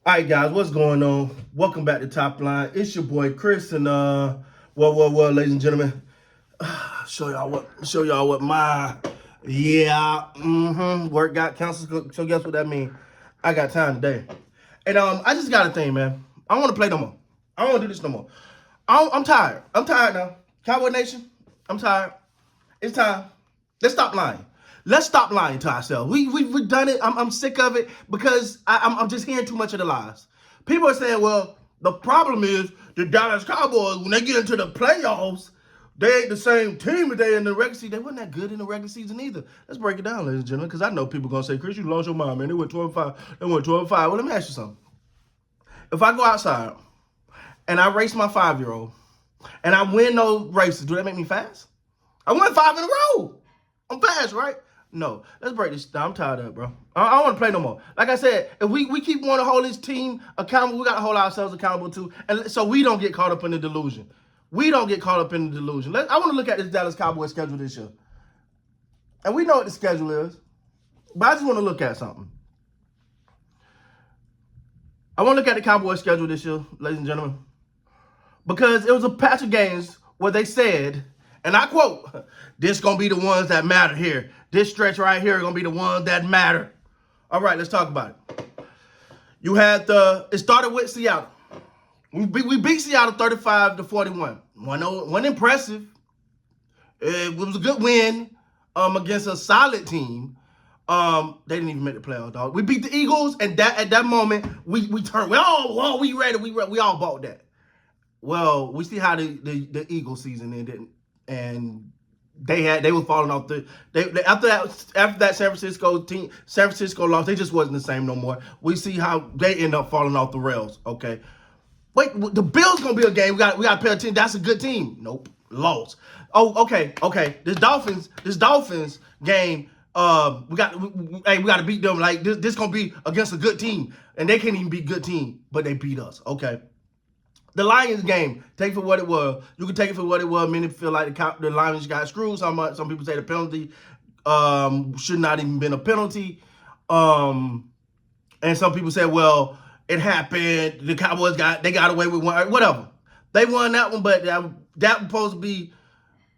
All right, guys, what's going on? Welcome back to Top Line. It's your boy Chris, and ladies and gentlemen, show y'all what my work got canceled. So guess what that means? I got time today, and I just got a thing, man. I don't want to play no more. I don't want to do this no more. I'm tired. I'm tired now. Cowboy Nation, I'm tired. It's time. Let's stop lying. Let's stop lying to ourselves. We've done it. I'm sick of it because I'm just hearing too much of the lies. People are saying, well, the problem is the Dallas Cowboys, when they get into the playoffs, they ain't the same team that they in the regular season. They wasn't that good in the regular season either. Let's break it down, ladies and gentlemen, because I know people going to say, Chris, you lost your mind, man. They went 12-5. They went 12-5. Well, let me ask you something. If I go outside and I race my 5-year-old and I win those races, do that make me fast? I won 5 in a row. I'm fast, right? No. Let's break this down. I'm tired of it, bro. I don't want to play no more. Like I said, if we keep wanting to hold this team accountable, we got to hold ourselves accountable too. And so we don't get caught up in the delusion. We don't get caught up in the delusion. I want to look at this Dallas Cowboys schedule this year. And we know what the schedule is. But I just want to look at something. I want to look at the Cowboys schedule this year, ladies and gentlemen. Because it was a patch of games where they said, and I quote, this going to be the ones that matter here. This stretch right here going to be the ones that matter. All right, let's talk about it. It started with Seattle. We beat Seattle 35-41. One impressive. It was a good win against a solid team. They didn't even make the playoffs, dog. We beat the Eagles, and at that moment, we turned. We ready. We all bought that. Well, we see how the Eagles season ended, and they were falling off after that San Francisco loss, they just wasn't the same no more. We see how they end up falling off the rails. Okay, wait, the Bills gonna be a game. We got to pay attention. That's a good team. Nope, lost. Oh, okay. This Dolphins game. We got to beat them. Like this gonna be against a good team, and they can't even beat good team, but they beat us. Okay. The Lions game, take it for what it was. You can take it for what it was. Many feel like the Lions got screwed. Some people say the penalty should not even been a penalty. And some people say, well, it happened. The Cowboys got away with one. Whatever. They won that one, but that was supposed to be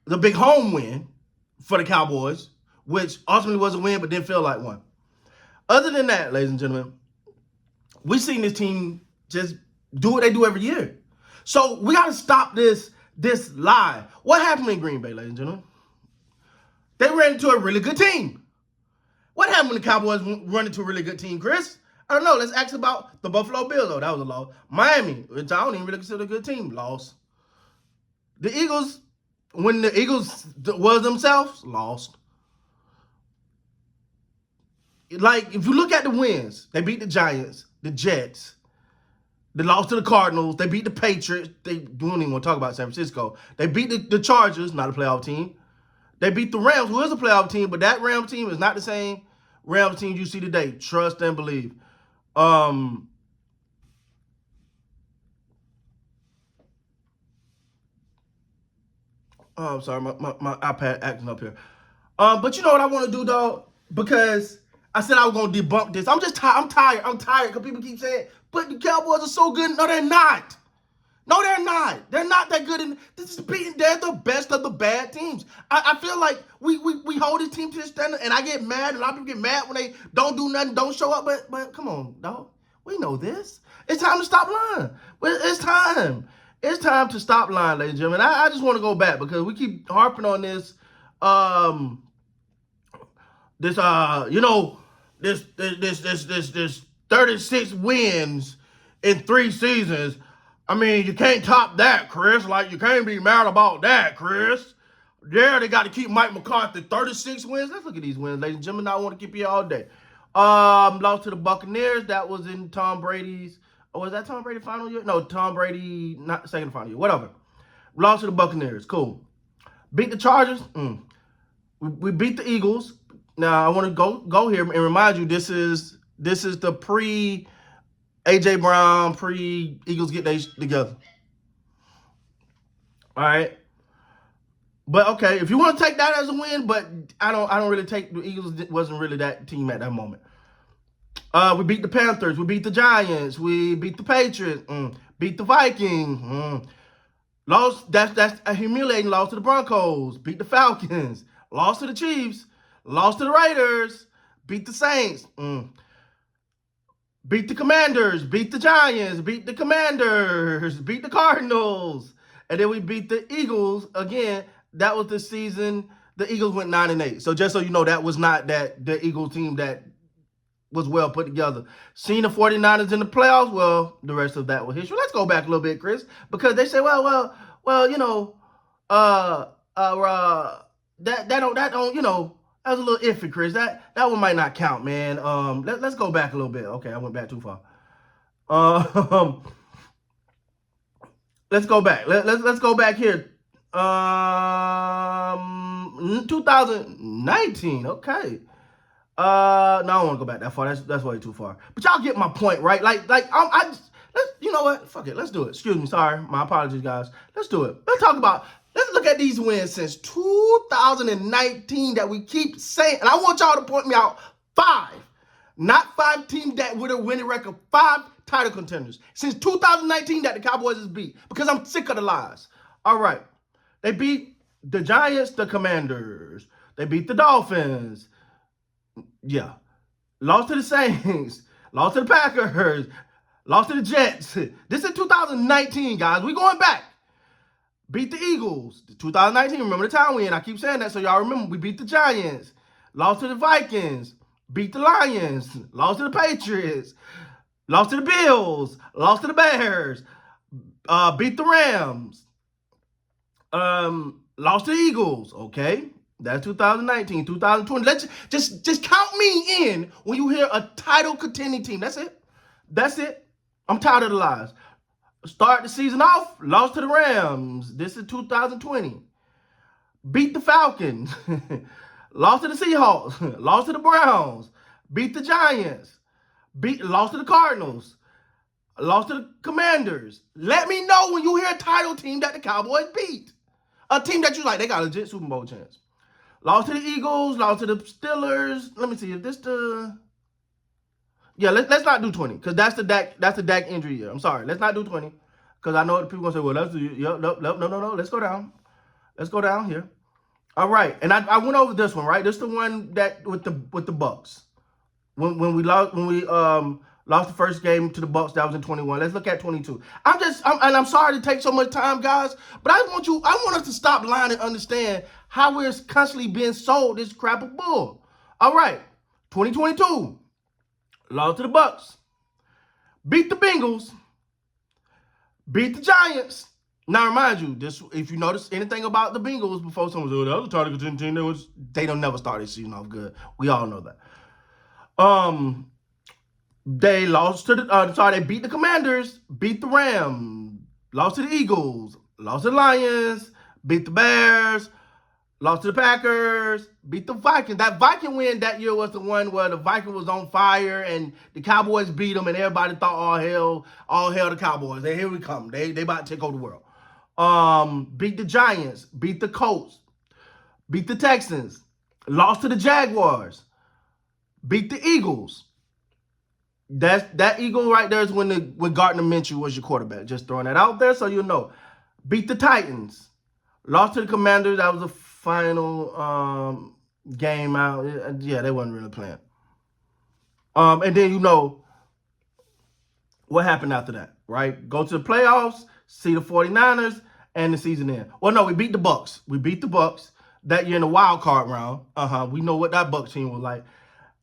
the big home win for the Cowboys, which ultimately was a win, but didn't feel like one. Other than that, ladies and gentlemen, we've seen this team just do what they do every year. So we got to stop this lie. What happened in Green Bay, ladies and gentlemen? They ran into a really good team. What happened when the Cowboys run into a really good team, Chris? I don't know. Let's ask about the Buffalo Bills. Oh, that was a loss. Miami, which I don't even really consider a good team, lost. The Eagles, when the Eagles was themselves, lost. Like, if you look at the wins, they beat the Giants, the Jets. They lost to the Cardinals. They beat the Patriots. They don't even want to talk about San Francisco. They beat the Chargers, not a playoff team. They beat the Rams, who is a playoff team, but that Rams team is not the same Rams team you see today. Trust and believe. Oh, I'm sorry, my iPad acting up here. But you know what I want to do, dog? Because I said I was going to debunk this. I'm just tired. I'm tired because people keep saying, but the Cowboys are so good. No, they're not. No, they're not. They're not that good. They're the best of the bad teams. I feel like we hold this team to the standard, and I get mad. A lot of people get mad when they don't do nothing, don't show up. But come on, dog. We know this. It's time to stop lying. It's time. It's time to stop lying, ladies and gentlemen. I just want to go back because we keep harping on this. This 36 wins in 3 seasons. I mean, you can't top that, Chris. Like, you can't be mad about that, Chris. Yeah, they got to keep Mike McCarthy. 36 wins. Let's look at these wins, ladies and gentlemen. I want to keep you all day. Lost to the Buccaneers. That was in Tom Brady's. Oh, was that Tom Brady final year? No, Tom Brady, not second final year. Whatever. Lost to the Buccaneers. Cool. Beat the Chargers. We beat the Eagles. Now I want to go here and remind you this is the pre AJ Brown, pre Eagles get they together. All right. But okay, if you want to take that as a win, but I don't really take the Eagles wasn't really that team at that moment. We beat the Panthers. We beat the Giants. We beat the Patriots. Beat the Vikings. Lost. That's a humiliating loss to the Broncos. Beat the Falcons. Lost to the Chiefs. Lost to the Raiders. Beat the Saints. Beat the Commanders. Beat the Giants. Beat the Commanders. Beat the Cardinals. And then we beat the Eagles again. That was the season. The Eagles went 9-8. So just so you know, that was not the Eagles team that was well put together. Seeing the 49ers in the playoffs, well, the rest of that was history. Let's go back a little bit, Chris, because they say, well, you know, that don't, you know, that was a little iffy, Chris. That one might not count, man. Let's go back a little bit. Okay, I went back too far. Let's go back. Let's go back here. 2019. Okay. No, I don't want to go back that far. That's way too far. But y'all get my point, right? Let's, you know what? Fuck it. Let's do it. Excuse me. Sorry. My apologies, guys. Let's do it. Let's look at these wins since 2019 that we keep saying. And I want y'all to point me out 5. Not 5 teams that with a winning record. 5 title contenders. Since 2019 that the Cowboys has beat. Because I'm sick of the lies. All right. They beat the Giants, the Commanders. They beat the Dolphins. Yeah. Lost to the Saints. Lost to the Packers. Lost to the Jets. This is 2019, guys. We going back. Beat the Eagles. 2019. Remember the time we in. I keep saying that so y'all remember. We beat the Giants. Lost to the Vikings. Beat the Lions. Lost to the Patriots. Lost to the Bills. Lost to the Bears. Beat the Rams. Lost to the Eagles. Okay. That's 2019, 2020. Let's just count me in when you hear a title contending team. That's it. That's it. I'm tired of the lies. Start the season off, lost to the Rams. This is 2020. Beat the Falcons. Lost to the Seahawks. Lost to the Browns. Beat the Giants. Lost to the Cardinals. Lost to the Commanders. Let me know when you hear a title team that the Cowboys beat. A team that you like, they got a legit Super Bowl chance. Lost to the Eagles, lost to the Steelers. Let me see if this the. Yeah, let's not do 20 because that's the Dak injury year. I'm sorry, let's not do 20 because I know people gonna say, well, let's do no. Let's go down. Let's go down here. All right, and I went over this one, right? This is the one that with the Bucs when we lost the first game to the Bucs. That was in 21. Let's look at 22. I'm sorry to take so much time, guys, but I want us to stop lying and understand how we're constantly being sold this crap of bull. All right, 2022, lost to the Bucs, beat the Bengals, beat the Giants. Now, remind you, this if you notice anything about the Bengals before someone said, oh, that was a title contending team, they don't never start this season off good. We all know that. They lost to they beat the Commanders, beat the Rams, lost to the Eagles, lost to the Lions, beat the Bears, lost to the Packers, beat the Vikings. That Viking win that year was the one where the Viking was on fire and the Cowboys beat them and everybody thought all hell the Cowboys. Here we come. They about to take over the world. Beat the Giants, beat the Colts, beat the Texans, lost to the Jaguars, beat the Eagles. That Eagle right there is when Gardner Minshew was your quarterback. Just throwing that out there so you know. Beat the Titans. Lost to the Commanders. That was the final game out. Yeah, they wasn't really playing. And then you know what happened after that, right? Go to the playoffs, see the 49ers, and the season end. Well, no, we beat the Bucs. We beat the Bucs that year in the wild card round. We know what that Bucs team was like.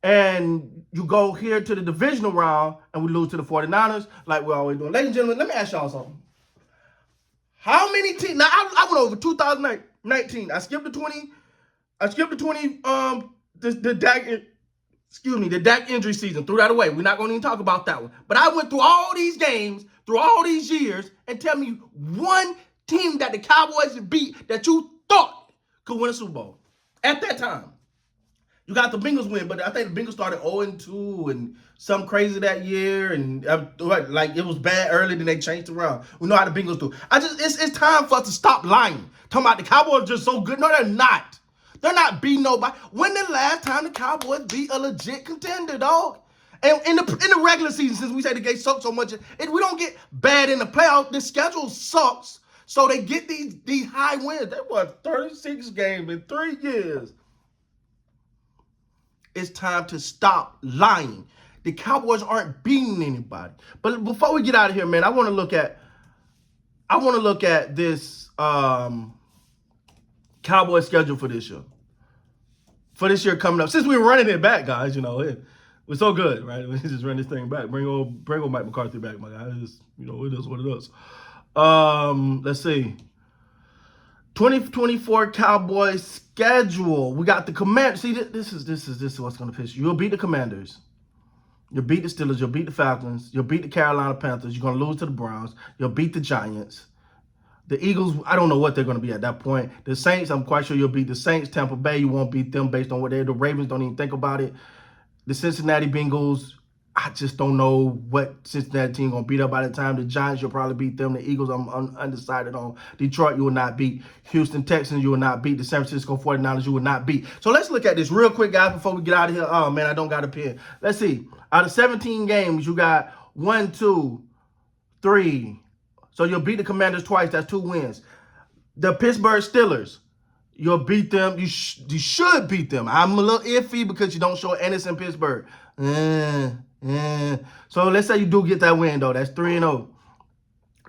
And you go here to the divisional round and we lose to the 49ers like we're always doing. Ladies and gentlemen, let me ask y'all something. How many teams? Now, I went over 2019. I skipped the 20. The Dak injury season. Threw that away. We're not going to even talk about that one. But I went through all these games, through all these years, and tell me one team that the Cowboys beat that you thought could win a Super Bowl at that time. You got the Bengals win, but I think the Bengals started 0-2 and something crazy that year, and like it was bad early, then they changed around. We know how the Bengals do. It's time for us to stop lying. Talking about the Cowboys are just so good. No, they're not. They're not beating nobody. When the last time the Cowboys beat a legit contender, dog? And in the regular season, since we say the game sucks so much, we don't get bad in the playoffs. The schedule sucks. So they get these high wins. They won 36 games in 3 years. It's time to stop lying. The Cowboys aren't beating anybody. But before we get out of here, man, I want to look at this Cowboys schedule for this year. For this year coming up. Since we were running it back, guys, you know, we're so good, right? We just run this thing back. Bring old Mike McCarthy back, my guy. It's, you know, it is what it is. Let's see. 2024 Cowboys schedule. We got the Commanders. See, this is what's gonna piss you. You'll beat the Commanders. You'll beat the Steelers. You'll beat the Falcons. You'll beat the Carolina Panthers. You're gonna lose to the Browns. You'll beat the Giants. The Eagles, I don't know what they're going to be at that point. The Saints, I'm quite sure you'll beat the Saints. Tampa Bay, you won't beat them based on what they're. The Ravens, don't even think about it. The Cincinnati Bengals, I just don't know what Cincinnati team going to beat up by the time. The Giants, you'll probably beat them. The Eagles, I'm undecided on. Detroit, you will not beat. Houston Texans, you will not beat. The San Francisco 49ers, you will not beat. So let's look at this real quick, guys, before we get out of here. Oh, man, I don't got a pen. Let's see. Out of 17 games, you got 1, 2, 3. So you'll beat the Commanders twice. That's 2 wins. The Pittsburgh Steelers, you'll beat them. You should beat them. I'm a little iffy because you don't show Anderson Pittsburgh. So let's say you do get that win, though. That's 3-0.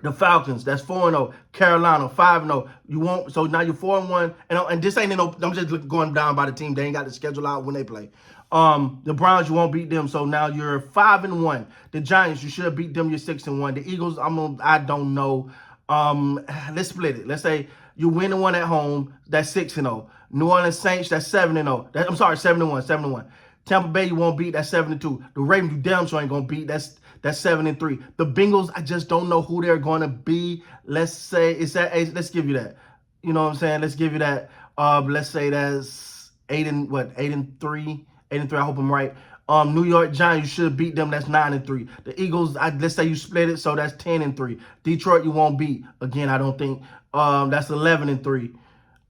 The Falcons, that's 4-0. Carolina, 5-0. You won't. So now you're 4-1. And this ain't no. I'm just going down by the team. They ain't got the schedule out when they play. The Browns, you won't beat them. So now you're 5-1. The Giants, you should beat them. You're 6-1. The Eagles, I don't know. Let's split it. Let's say you win 1 at home. That's 6-0. New Orleans Saints, that's 7-0. I'm sorry, 7-1. Tampa Bay, you won't beat. That's 7-2. The Ravens, you damn sure ain't gonna beat. That's 7-3. The Bengals, I just don't know who they're gonna be. Let's say it's that. Let's give you that. You know what I'm saying? Let's give you that. Let's say that's 8-3. 8-3. I hope I'm right. New York Giants, you should beat them. That's 9-3. The Eagles, let's say you split it, so that's 10-3. Detroit, you won't beat. Again, I don't think. That's 11-3.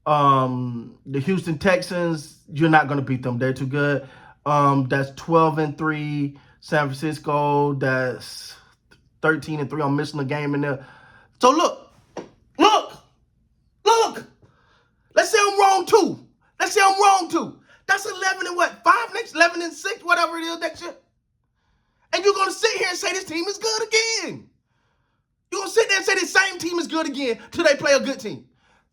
The Houston Texans, you're not gonna beat them. They're too good. That's 12-3. San Francisco, that's 13-3. I'm missing a game in there. So look. Let's say I'm wrong too. That's 11 and what? 5 next, 11 and 6, whatever it is next year. And you're gonna sit here and say this team is good again. You're gonna sit there and say this same team is good again till they play a good team.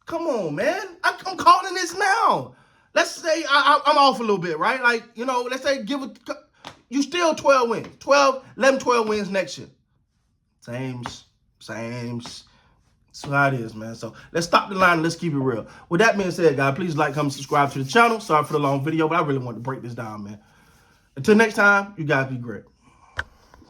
Come on, man. I'm calling this now. Let's say I'm off a little bit, right? Like, you know, let's say you still 12 wins. 12 wins next year. Same. That's how it is, man. So let's stop the line and let's keep it real. With that being said, guys, please like, comment, subscribe to the channel. Sorry for the long video, but I really want to break this down, man. Until next time, you guys be great.